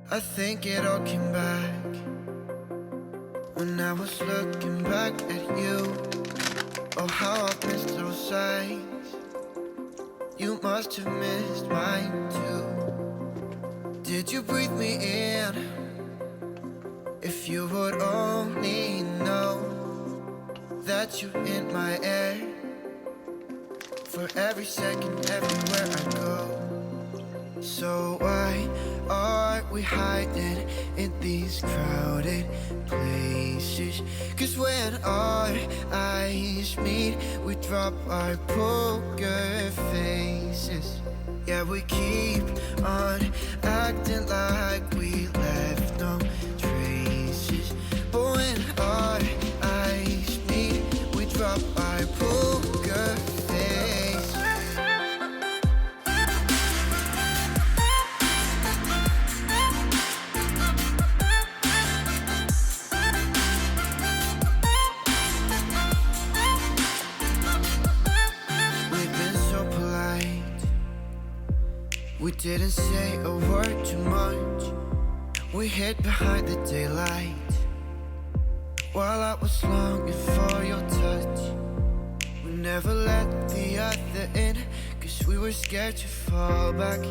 I think it all came back when I was looking back at you. Oh, how I've missed those sights. You must have missed mine too. Did you breathe me in? If you would only know that you're in my air, for every second, everywhere I go. So why are we hiding in these crowded places? 'Cause when our eyes meet, we drop our poker faces. Yeah, we keep on acting like we left no traces. But when our eyes meet, we drop our poker faces. We've been so polite, we didn't say a word too much. We hid behind the daylight while I was longing for your touch. We never let the other in, 'cause we were scared to fall back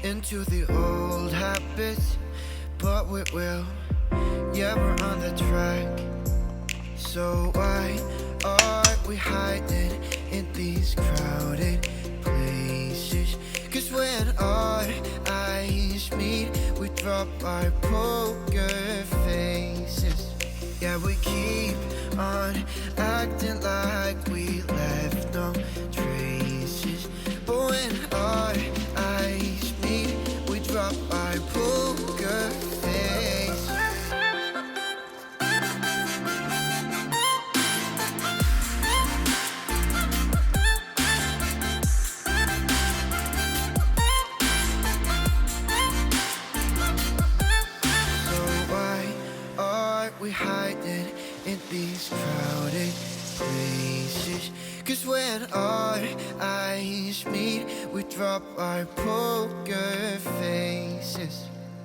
into the old habits. But we will, yeah, we're on the track. So why are we hiding in these crowded places? 'Cause when our eyes meet, we drop our poker faces. Yeah, we keep on acting like we left no traces. But when our eyes meet, we drop our poker faces. We hiding in these crowded places. 'Cause when our eyes meet, we drop our poker faces.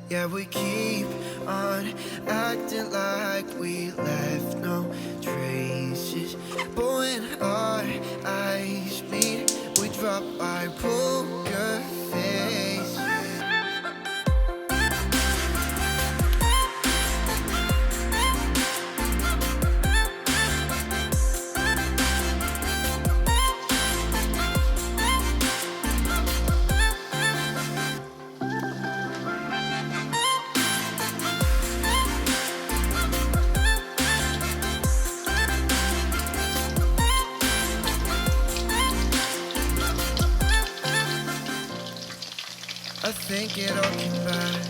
Yeah, we keep on acting like we left no traces. But when our eyes meet, we drop our poker faces. I think it all came back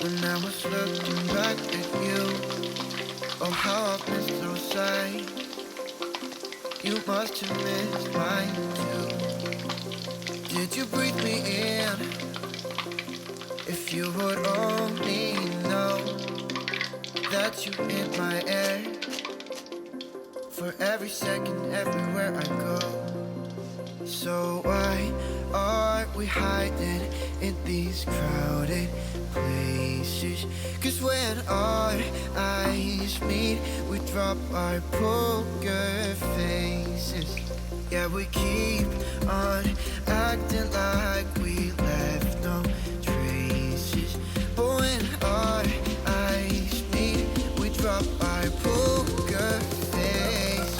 when I was looking back at you. Oh, how I've missed those sights. You must have missed mine too. Did you breathe me in? If you would only know that you're in my air, for every second, everywhere I go. So why are we hiding in these crowded places? 'Cause when our eyes meet, we drop our poker faces. Yeah, we keep on acting like we left no traces. But when our eyes meet, we drop our poker faces.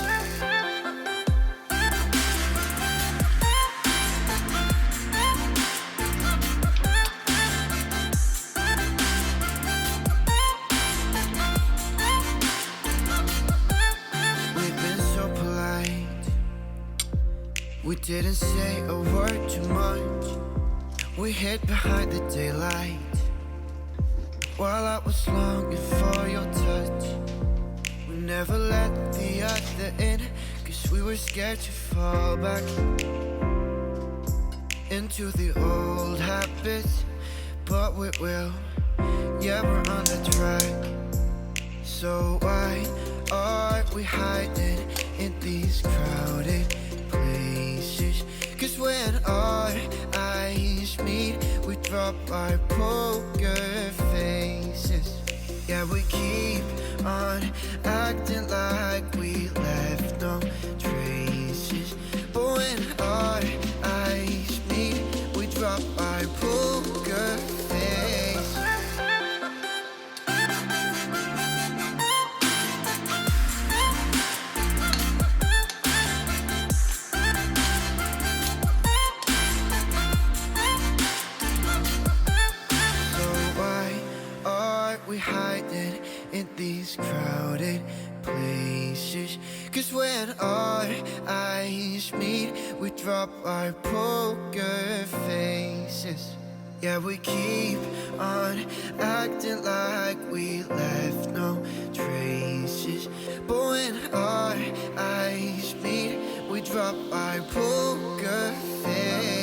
We didn't say a word too much. We hid behind the daylight while I was longing for your touch. We never let the other in, 'cause we were scared to fall back into the old habits. But we will, yeah, we're on the track. So why are we hiding in these crowded places? 'Cause when our eyes meet, drop our poker faces. Yeah, we keep on acting like we left no traces. But when our eyes meet, we drop our poker face. So why are we hiding in these crowded places? 'Cause when our eyes meet, we drop our poker faces. Yeah, we keep on acting like we left no traces. But when our eyes meet, we drop our poker face.